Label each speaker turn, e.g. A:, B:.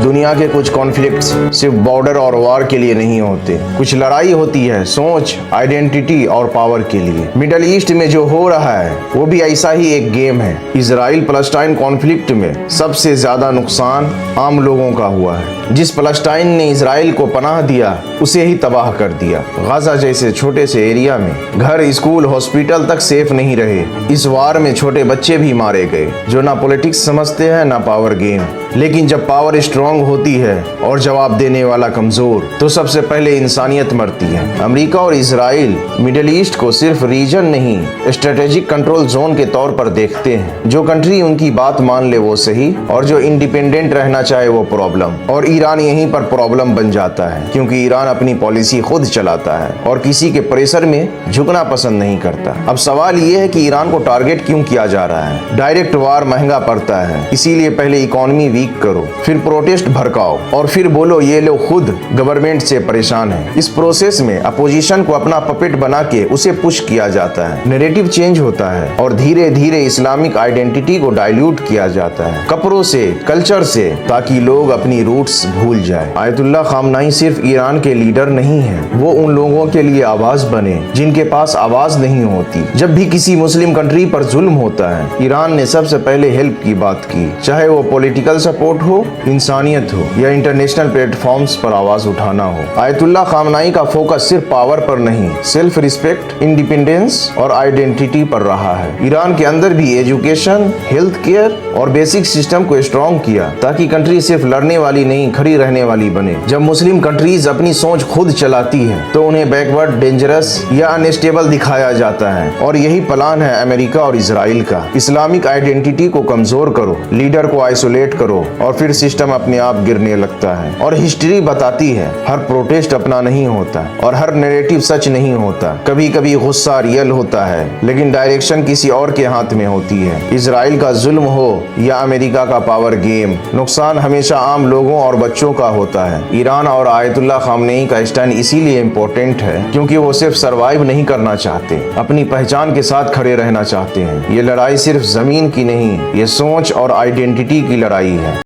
A: दुनिया के कुछ कॉन्फ्लिक्ट्स सिर्फ बॉर्डर और वार के लिए नहीं होते, कुछ लड़ाई होती है सोच, आइडेंटिटी और पावर के लिए। मिडल ईस्ट में जो हो रहा है वो भी ऐसा ही एक गेम है। इजराइल पैलेस्टाइन कॉन्फ्लिक्ट में सबसे ज्यादा नुकसान आम लोगों का हुआ है। जिस पैलेस्टाइन ने इजराइल को पनाह दिया उसे ही तबाह कर दिया। गाजा जैसे छोटे से एरिया में घर, स्कूल, हॉस्पिटल तक सेफ नहीं रहे। इस वार में छोटे बच्चे भी मारे गए जो ना पॉलिटिक्स समझते हैं ना पावर गेम। लेकिन जब पावर स्ट्रांग होती है और जवाब देने वाला कमजोर, तो सबसे पहले इंसानियत मरती है। अमेरिका और इजराइल मिडिल ईस्ट को सिर्फ रीजन नहीं, स्ट्रेटेजिक कंट्रोल जोन के तौर पर देखते हैं। जो कंट्री उनकी बात मान ले वो सही, और जो इंडिपेंडेंट रहना चाहे वो प्रॉब्लम। और ईरान यहीं पर प्रॉब्लम बन जाता है, क्योंकि ईरान अपनी पॉलिसी खुद चलाता है और किसी के प्रेशर में झुकना पसंद नहीं करता। अब सवाल ये है कि ईरान को टारगेट क्यों किया जा रहा है? डायरेक्ट वार महंगा पड़ता है, इसीलिए पहले इकोनॉमी वीक करो, फिर प्रोटेस्ट भड़काओ और फिर बोलो ये लोग खुद गवर्नमेंट से परेशान है। इस प्रोसेस में अपोजिशन को अपना पपेट बना के उसे पुश किया जाता है, नैरेटिव चेंज होता है और धीरे धीरे इस्लामिक आइडेंटिटी को डाइल्यूट किया जाता है कपड़ों से, कल्चर से, ताकि लोग अपनी रूट्स भूल जाए। आयतुल्ला खामनाई सिर्फ ईरान के लीडर नहीं है, वो उन लोगों के लिए आवाज बने जिनके पास आवाज नहीं होती। जब भी किसी मुस्लिम कंट्री पर जुल्म होता है, ईरान ने सबसे पहले हेल्प की बात की, चाहे वो पॉलिटिकल सपोर्ट हो, इंसानियत हो या इंटरनेशनल प्लेटफॉर्म्स पर आवाज उठाना हो। आयतुल्ला खामनाई का फोकस सिर्फ पावर पर नहीं, सेल्फ रिस्पेक्ट, इंडिपेंडेंस और आइडेंटिटी पर रहा है। ईरान के अंदर भी एजुकेशन, हेल्थ केयर और बेसिक सिस्टम को स्ट्रॉन्ग किया, ताकि कंट्री सिर्फ लड़ने वाली नहीं, खड़ी रहने वाली बने। जब मुस्लिम कंट्रीज अपनी सोच खुद चलाती है तो उन्हें बैकवर्ड, डेंजरस या अनस्टेबल दिखाया जाता है। और यही प्लान है अमेरिका और इजराइल का। इस्लामिक आइडेंटिटी को कमजोर करो, लीडर को आइसोलेट करो और फिर सिस्टम अपने आप गिरने लगता है। और हिस्ट्री बताती है हर प्रोटेस्ट अपना नहीं होता और हर नैरेटिव सच नहीं होता। कभी कभी गुस्सा रियल होता है, लेकिन डायरेक्शन किसी और के हाथ में होती है। इजराइल का जुल्म हो या अमेरिका का पावर गेम, नुकसान हमेशा आम लोगों और बच्चों का होता है। ईरान और आयतुल्ला खामनेई का स्टैंड इसीलिए इम्पोर्टेंट है क्योंकि वो सिर्फ सरवाइव नहीं करना चाहते, अपनी पहचान के साथ खड़े रहना चाहते हैं। ये लड़ाई सिर्फ जमीन की नहीं, ये सोच और आइडेंटिटी की लड़ाई है।